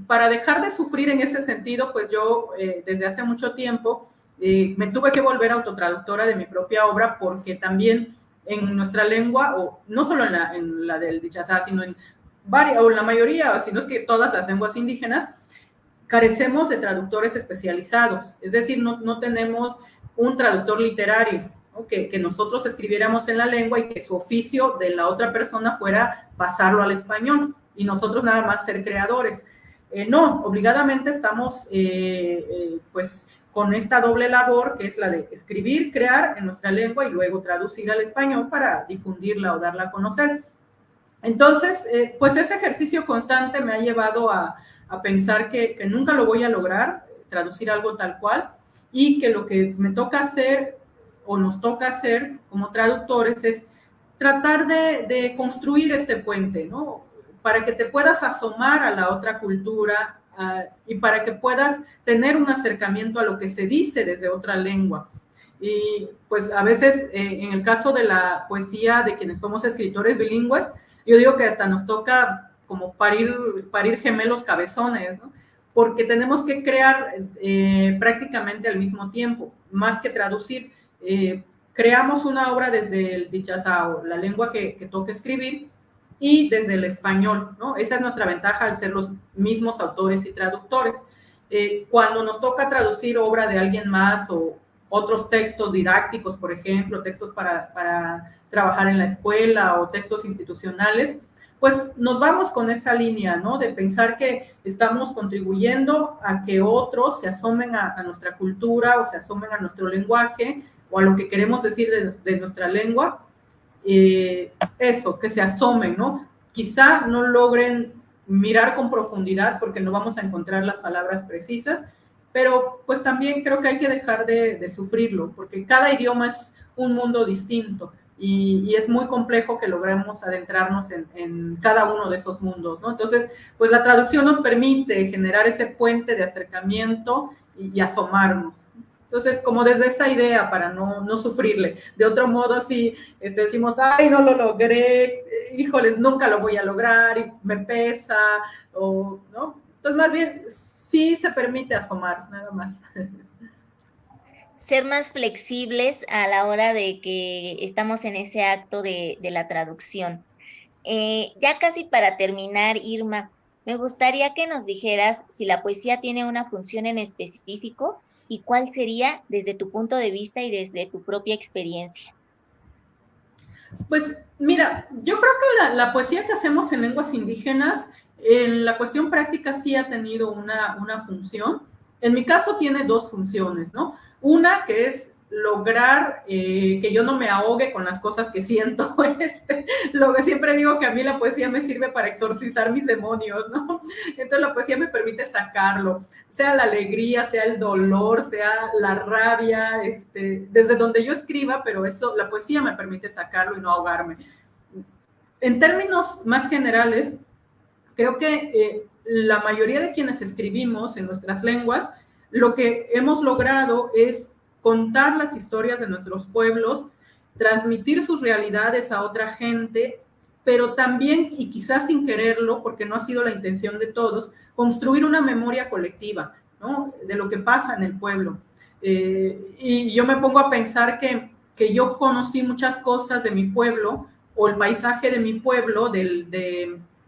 para dejar de sufrir en ese sentido, pues yo desde hace mucho tiempo me tuve que volver autotraductora de mi propia obra porque también en nuestra lengua, o no solo en la del Dichazá, sino en varias, o en la mayoría, o si no es que todas las lenguas indígenas, carecemos de traductores especializados, es decir, no tenemos un traductor literario, ¿no? Que nosotros escribiéramos en la lengua y que su oficio de la otra persona fuera pasarlo al español y nosotros nada más ser creadores. No, obligadamente estamos pues con esta doble labor que es la de escribir, crear en nuestra lengua y luego traducir al español para difundirla o darla a conocer. Entonces, pues ese ejercicio constante me ha llevado a pensar que nunca lo voy a lograr, traducir algo tal cual, y que lo que me toca hacer o nos toca hacer como traductores es tratar de construir este puente, ¿no? Para que te puedas asomar a la otra cultura y para que puedas tener un acercamiento a lo que se dice desde otra lengua. Y pues a veces, en el caso de la poesía de quienes somos escritores bilingües, yo digo que hasta nos toca como parir gemelos cabezones, ¿no? Porque tenemos que crear prácticamente al mismo tiempo, más que traducir. Creamos una obra desde el Dichazao, la lengua que toca escribir, y desde el español, ¿no? Esa es nuestra ventaja al ser los mismos autores y traductores. Cuando nos toca traducir obra de alguien más o otros textos didácticos, por ejemplo, textos para trabajar en la escuela o textos institucionales, pues nos vamos con esa línea, ¿no? De pensar que estamos contribuyendo a que otros se asomen a nuestra cultura o se asomen a nuestro lenguaje o a lo que queremos decir de nuestra lengua. Eso, que se asomen, ¿no? Quizá no logren mirar con profundidad porque no vamos a encontrar las palabras precisas, pero pues también creo que hay que dejar de sufrirlo, porque cada idioma es un mundo distinto y es muy complejo que logremos adentrarnos en cada uno de esos mundos, ¿no? Entonces, pues la traducción nos permite generar ese puente de acercamiento y asomarnos. Entonces, como desde esa idea para no sufrirle. De otro modo, si decimos, ay, no lo logré, híjoles, nunca lo voy a lograr y me pesa, o, ¿no? Entonces, más bien, sí se permite asomar, nada más. Ser más flexibles a la hora de que estamos en ese acto de la traducción. Ya casi para terminar, Irma, me gustaría que nos dijeras si la poesía tiene una función en específico y cuál sería desde tu punto de vista y desde tu propia experiencia. Pues mira, yo creo que la poesía que hacemos en lenguas indígenas, en la cuestión práctica sí ha tenido una función. En mi caso tiene dos funciones, ¿no? Una que es lograr que yo no me ahogue con las cosas que siento. Lo que siempre digo que a mí la poesía me sirve para exorcizar mis demonios, ¿no? Entonces la poesía me permite sacarlo, sea la alegría, sea el dolor, sea la rabia, desde donde yo escriba, pero eso, la poesía me permite sacarlo y no ahogarme. En términos más generales, creo que la mayoría de quienes escribimos en nuestras lenguas, lo que hemos logrado es contar las historias de nuestros pueblos, transmitir sus realidades a otra gente, pero también, y quizás sin quererlo, porque no ha sido la intención de todos, construir una memoria colectiva, ¿no? De lo que pasa en el pueblo. Y yo me pongo a pensar que yo conocí muchas cosas de mi pueblo, o el paisaje de mi pueblo,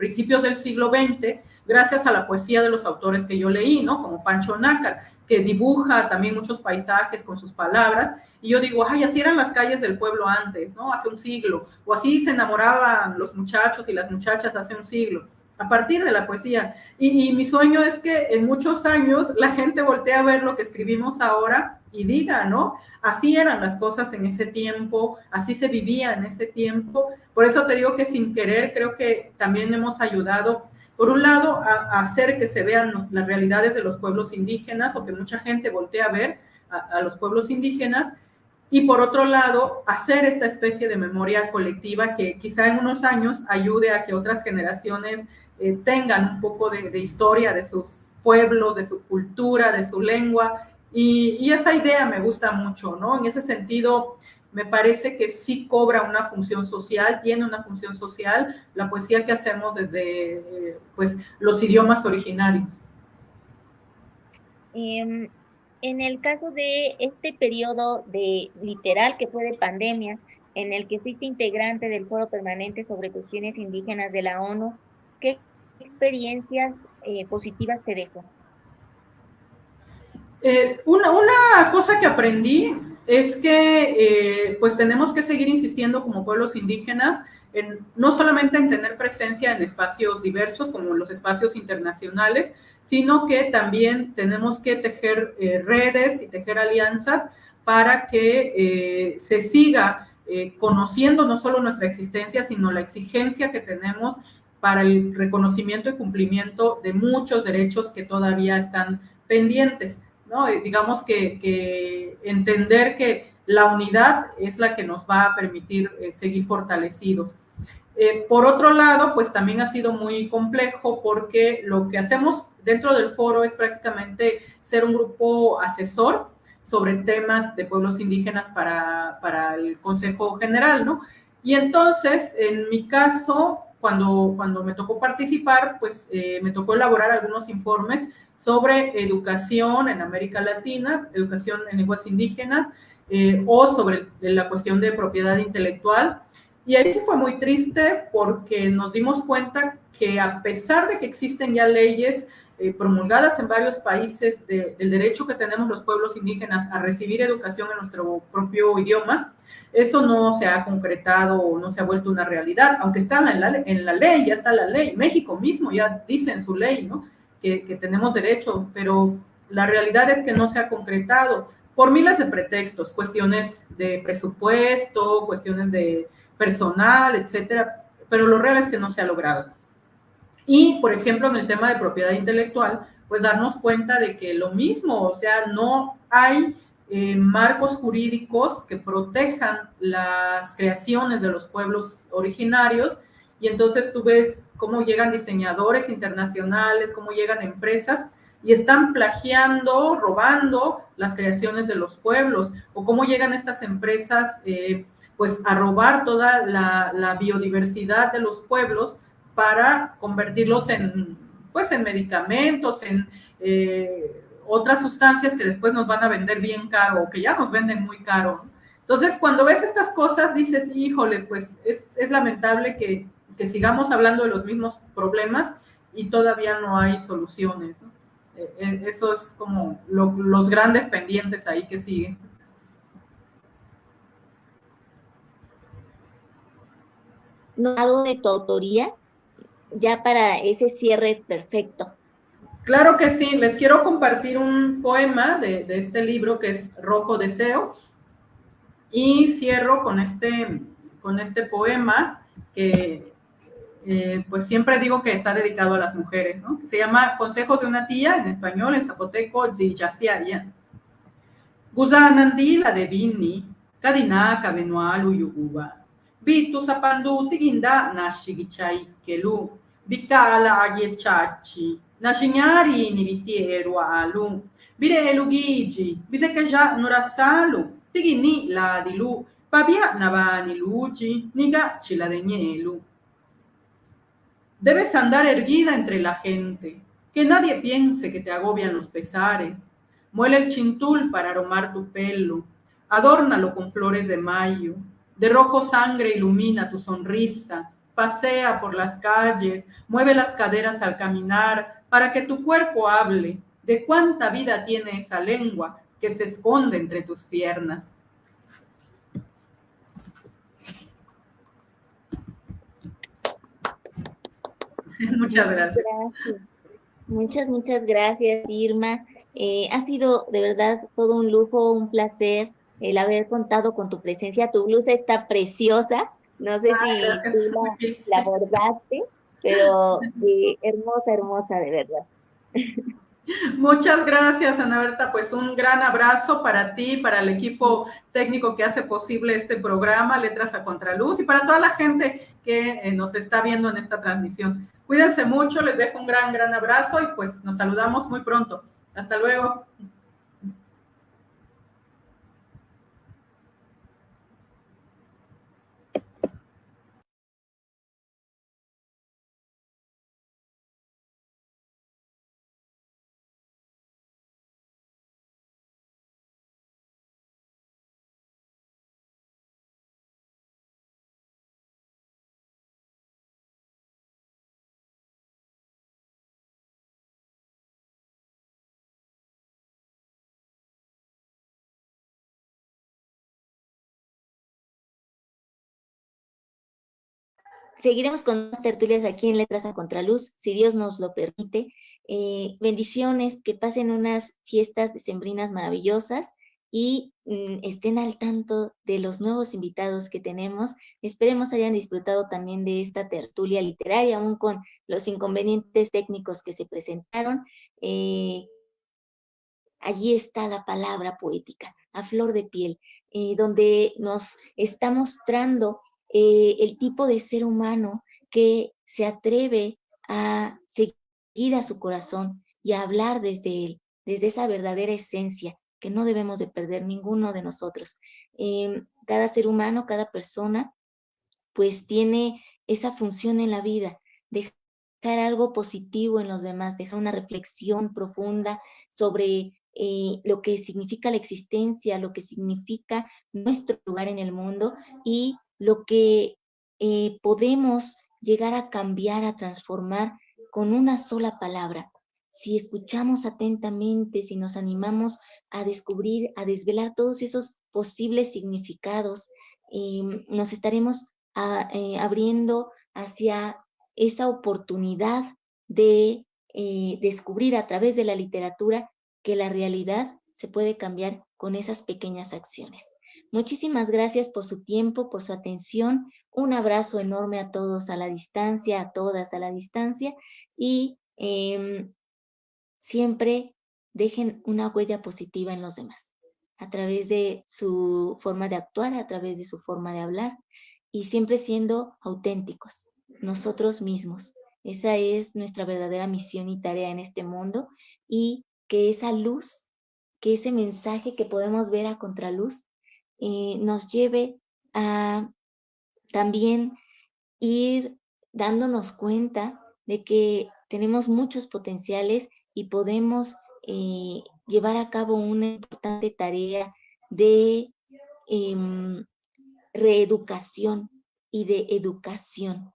principios del siglo XX, gracias a la poesía de los autores que yo leí, ¿no? Como Pancho Nácar, que dibuja también muchos paisajes con sus palabras, y yo digo, ay, así eran las calles del pueblo antes, ¿no? Hace un siglo, o así se enamoraban los muchachos y las muchachas hace un siglo, a partir de la poesía. Y mi sueño es que en muchos años la gente voltee a ver lo que escribimos ahora y diga, ¿no? Así eran las cosas en ese tiempo, así se vivía en ese tiempo. Por eso te digo que sin querer creo que también hemos ayudado, por un lado, a hacer que se vean las realidades de los pueblos indígenas, o que mucha gente voltee a ver a los pueblos indígenas, y por otro lado, hacer esta especie de memoria colectiva que quizá en unos años ayude a que otras generaciones tengan un poco de historia de sus pueblos, de su cultura, de su lengua, y esa idea me gusta mucho, ¿no? En ese sentido, me parece que sí cobra una función social, tiene una función social, la poesía que hacemos desde pues, los idiomas originarios. En el caso de este periodo de literal que fue de pandemia, en el que fuiste integrante del Foro Permanente sobre Cuestiones Indígenas de la ONU, ¿qué experiencias positivas te dejó? Una cosa que aprendí es que pues tenemos que seguir insistiendo como pueblos indígenas no solamente en tener presencia en espacios diversos como los espacios internacionales, sino que también tenemos que tejer redes y tejer alianzas para que se siga conociendo no solo nuestra existencia, sino la exigencia que tenemos para el reconocimiento y cumplimiento de muchos derechos que todavía están pendientes, ¿no? Digamos que entender que la unidad es la que nos va a permitir seguir fortalecidos. Por otro lado, pues también ha sido muy complejo porque lo que hacemos dentro del foro es prácticamente ser un grupo asesor sobre temas de pueblos indígenas para el Consejo General, ¿no? Y entonces, en mi caso, cuando me tocó participar, pues me tocó elaborar algunos informes sobre educación en América Latina, educación en lenguas indígenas, o sobre la cuestión de propiedad intelectual. Y ahí sí fue muy triste porque nos dimos cuenta que a pesar de que existen ya leyes promulgadas en varios países del derecho que tenemos los pueblos indígenas a recibir educación en nuestro propio idioma, eso no se ha concretado o no se ha vuelto una realidad, aunque está en la ley, ya está la ley. México mismo ya dice en su ley, ¿no? Que tenemos derecho, pero la realidad es que no se ha concretado por miles de pretextos, cuestiones de presupuesto, cuestiones de personal, etcétera, pero lo real es que no se ha logrado. Y, por ejemplo, en el tema de propiedad intelectual, pues darnos cuenta de que lo mismo, o sea, no hay marcos jurídicos que protejan las creaciones de los pueblos originarios, y entonces tú ves cómo llegan diseñadores internacionales, cómo llegan empresas y están plagiando, robando las creaciones de los pueblos, o cómo llegan estas empresas pues a robar toda la biodiversidad de los pueblos para convertirlos pues en medicamentos, en otras sustancias que después nos van a vender bien caro o que ya nos venden muy caro. Entonces, cuando ves estas cosas, dices, híjoles, pues es lamentable que sigamos hablando de los mismos problemas y todavía no hay soluciones, ¿no? Eso es como los grandes pendientes ahí que siguen. ¿No algo de tu autoría? Ya para ese cierre perfecto. Claro que sí, les quiero compartir un poema de este libro que es Rojo Deseo, y cierro con este poema que pues siempre digo que está dedicado a las mujeres, ¿no? Se llama Consejos de una tía, en español, en zapoteco, Zichastiaria. Guzanandi la de Vini, Kadina Kabenualu Yuguba. Bitu Sapandu Tiginda Nashigichai Kelu, Bikala Agiechachi, Nashinyari Nivitieru Alu, Bire Lugigi, Bisekaja Nurasalu, Tigini la Dilu, Pabia Navani Luchi, Niga Chiladeñelu. Debes andar erguida entre la gente, que nadie piense que te agobian los pesares. Muele el chintul para aromar tu pelo, adórnalo con flores de mayo, de rojo sangre ilumina tu sonrisa, pasea por las calles, mueve las caderas al caminar, para que tu cuerpo hable de cuánta vida tiene esa lengua que se esconde entre tus piernas. Muchas gracias. Muchas gracias, Irma. Ha sido de verdad todo un lujo, un placer el haber contado con tu presencia. Tu blusa está preciosa. No sé si Gracias. tú la bordaste, pero hermosa, hermosa, de verdad. Muchas gracias, Ana Berta. Pues un gran abrazo para ti, para el equipo técnico que hace posible este programa, Letras a Contraluz, y para toda la gente que nos está viendo en esta transmisión. Cuídense mucho, les dejo un gran abrazo y pues nos saludamos muy pronto. Hasta luego. Seguiremos con más tertulias aquí en Letras a Contraluz, si Dios nos lo permite. Bendiciones, que pasen unas fiestas decembrinas maravillosas y estén al tanto de los nuevos invitados que tenemos. Esperemos hayan disfrutado también de esta tertulia literaria, aún con los inconvenientes técnicos que se presentaron. Allí está la palabra poética, a flor de piel, donde nos está mostrando el tipo de ser humano que se atreve a seguir a su corazón y a hablar desde él, desde esa verdadera esencia que no debemos de perder ninguno de nosotros. Cada ser humano, cada persona, pues tiene esa función en la vida, dejar algo positivo en los demás, dejar una reflexión profunda sobre lo que significa la existencia, lo que significa nuestro lugar en el mundo y lo que podemos llegar a cambiar, a transformar con una sola palabra. Si escuchamos atentamente, si nos animamos a descubrir, a desvelar todos esos posibles significados, nos estaremos abriendo hacia esa oportunidad de descubrir a través de la literatura que la realidad se puede cambiar con esas pequeñas acciones. Muchísimas gracias por su tiempo, por su atención. Un abrazo enorme a todos a la distancia, a todas a la distancia y siempre dejen una huella positiva en los demás a través de su forma de actuar, a través de su forma de hablar y siempre siendo auténticos, nosotros mismos. Esa es nuestra verdadera misión y tarea en este mundo y que esa luz, que ese mensaje que podemos ver a contraluz nos lleve a también ir dándonos cuenta de que tenemos muchos potenciales y podemos llevar a cabo una importante tarea de reeducación y de educación.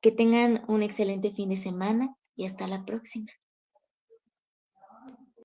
Que tengan un excelente fin de semana y hasta la próxima.